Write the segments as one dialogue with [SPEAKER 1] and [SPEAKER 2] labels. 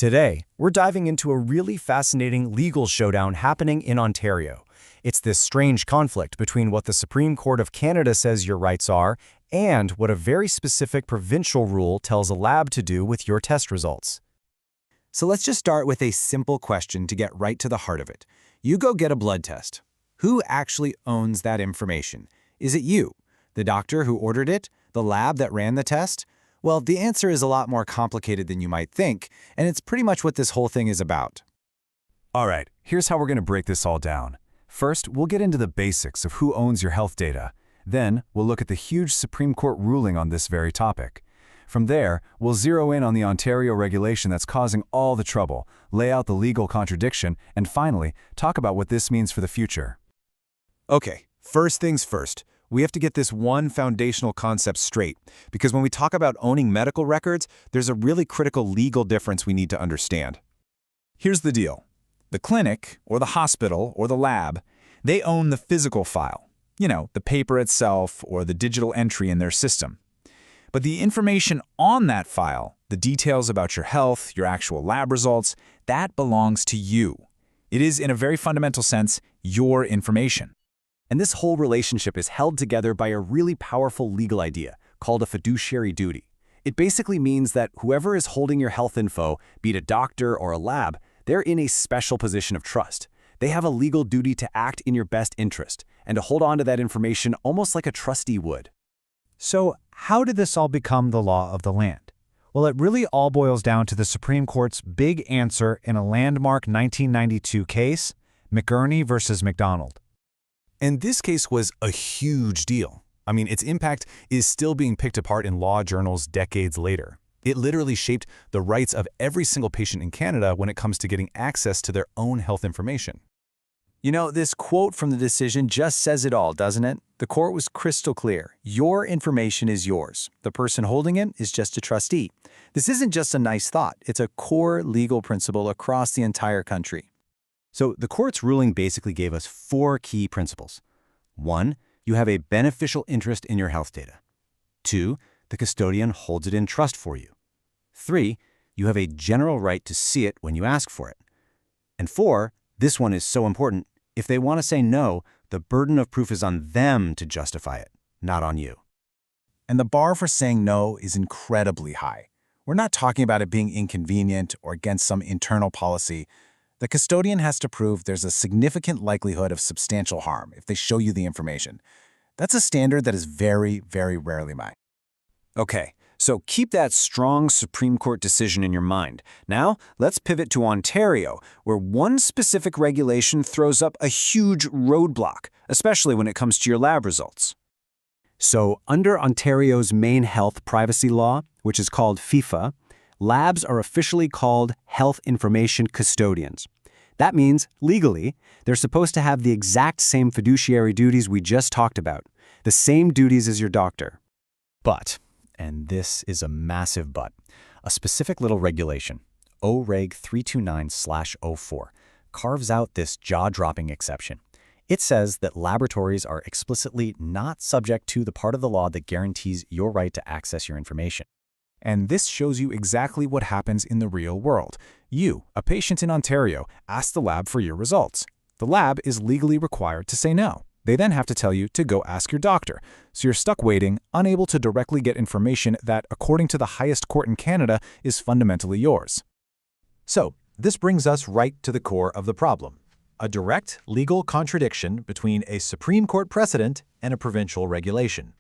[SPEAKER 1] Today, we're diving into a really fascinating legal showdown happening in Ontario. It's this strange conflict between what the Supreme Court of Canada says your rights are and what a very specific provincial rule tells a lab to do with your test results.
[SPEAKER 2] So let's just start with a simple question to get right to the heart of it. You go get a blood test. Who actually owns that information? Is it you, the doctor who ordered it, the lab that ran the test? Well, the answer is a lot more complicated than you might think, and it's pretty much what this whole thing is about.
[SPEAKER 3] All right, here's how we're going to break this all down. First, we'll get into the basics of who owns your health data. Then, we'll look at the huge Supreme Court ruling on this very topic. From there, we'll zero in on the Ontario regulation that's causing all the trouble, lay out the legal contradiction, and finally, talk about what this means for the future.
[SPEAKER 2] Okay, first things first. We have to get this one foundational concept straight, because when we talk about owning medical records, there's a really critical legal difference we need to understand. Here's the deal. The clinic, or the hospital, or the lab, they own the physical file. You know, the paper itself, or the digital entry in their system. But the information on that file, the details about your health, your actual lab results, that belongs to you. It is, in a very fundamental sense, your information.
[SPEAKER 1] And this whole relationship is held together by a really powerful legal idea called a fiduciary duty. It basically means that whoever is holding your health info, be it a doctor or a lab, they're in a special position of trust. They have a legal duty to act in your best interest and to hold on to that information almost like a trustee would.
[SPEAKER 4] So, how did this all become the law of the land? Well, it really all boils down to the Supreme Court's big answer in a landmark 1992 case, McGurney versus McDonald.
[SPEAKER 3] And this case was a huge deal. I mean, its impact is still being picked apart in law journals decades later. It literally shaped the rights of every single patient in Canada when it comes to getting access to their own health information.
[SPEAKER 2] You know, this quote from the decision just says it all, doesn't it? The court was crystal clear. Your information is yours. The person holding it is just a trustee. This isn't just a nice thought. It's a core legal principle across the entire country.
[SPEAKER 1] So the court's ruling basically gave us 4 key principles. 1, you have a beneficial interest in your health data. 2, the custodian holds it in trust for you. 3, you have a general right to see it when you ask for it. And 4, this one is so important, if they want to say no, the burden of proof is on them to justify it, not on you.
[SPEAKER 2] And the bar for saying no is incredibly high. We're not talking about it being inconvenient or against some internal policy. The custodian has to prove there's a significant likelihood of substantial harm if they show you the information. That's a standard that is very, very rarely met.
[SPEAKER 1] Okay, so keep that strong Supreme Court decision in your mind. Now, let's pivot to Ontario, where one specific regulation throws up a huge roadblock, especially when it comes to your lab results. So, under Ontario's main health privacy law, which is called PHIPA, labs are officially called health information custodians. That means, legally, they're supposed to have the exact same fiduciary duties we just talked about, the same duties as your doctor. But, and this is a massive but, a specific little regulation, OReg 329/04, carves out this jaw-dropping exception. It says that laboratories are explicitly not subject to the part of the law that guarantees your right to access your information.
[SPEAKER 3] And this shows you exactly what happens in the real world. You, a patient in Ontario, ask the lab for your results. The lab is legally required to say no. They then have to tell you to go ask your doctor. So you're stuck waiting, unable to directly get information that, according to the highest court in Canada, is fundamentally yours.
[SPEAKER 4] So, this brings us right to the core of the problem. A direct legal contradiction between a Supreme Court precedent and a provincial regulation.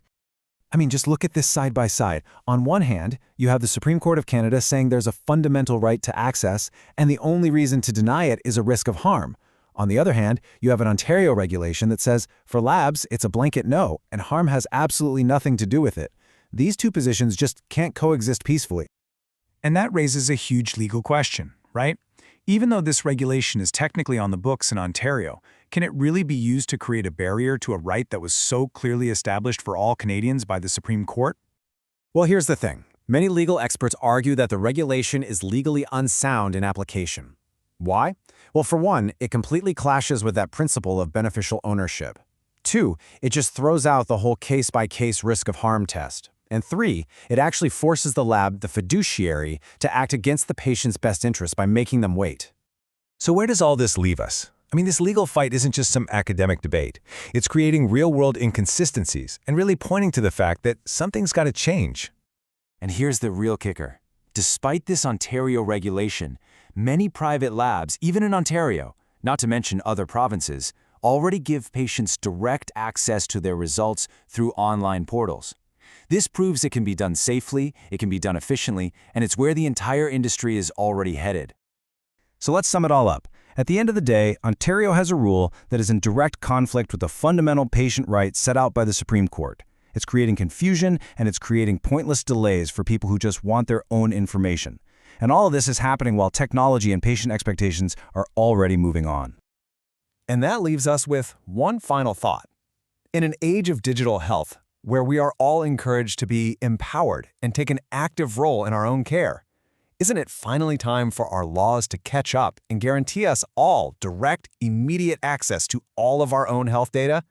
[SPEAKER 4] I mean, just look at this side by side. On one hand, you have the Supreme Court of Canada saying there's a fundamental right to access, and the only reason to deny it is a risk of harm. On the other hand, you have an Ontario regulation that says, for labs, it's a blanket no, and harm has absolutely nothing to do with it. These two positions just can't coexist peacefully.
[SPEAKER 5] And that raises a huge legal question, right? Even though this regulation is technically on the books in Ontario, can it really be used to create a barrier to a right that was so clearly established for all Canadians by the Supreme Court?
[SPEAKER 1] Well, here's the thing. Many legal experts argue that the regulation is legally unsound in application. Why? Well, for one, it completely clashes with that principle of beneficial ownership. 2, it just throws out the whole case-by-case risk of harm test.
[SPEAKER 3] And 3, it actually forces the lab, the fiduciary, to act against the patient's best interest by making them wait.
[SPEAKER 2] So where does all this leave us? I mean, this legal fight isn't just some academic debate. It's creating real-world inconsistencies and really pointing to the fact that something's got to change.
[SPEAKER 3] And here's the real kicker. Despite this Ontario regulation, many private labs, even in Ontario, not to mention other provinces, already give patients direct access to their results through online portals. This proves it can be done safely, it can be done efficiently, and it's where the entire industry is already headed.
[SPEAKER 2] So let's sum it all up. At the end of the day, Ontario has a rule that is in direct conflict with the fundamental patient right set out by the Supreme Court. It's creating confusion, and it's creating pointless delays for people who just want their own information. And all of this is happening while technology and patient expectations are already moving on.
[SPEAKER 6] And that leaves us with one final thought. In an age of digital health, where we are all encouraged to be empowered and take an active role in our own care, isn't it finally time for our laws to catch up and guarantee us all direct, immediate access to all of our own health data?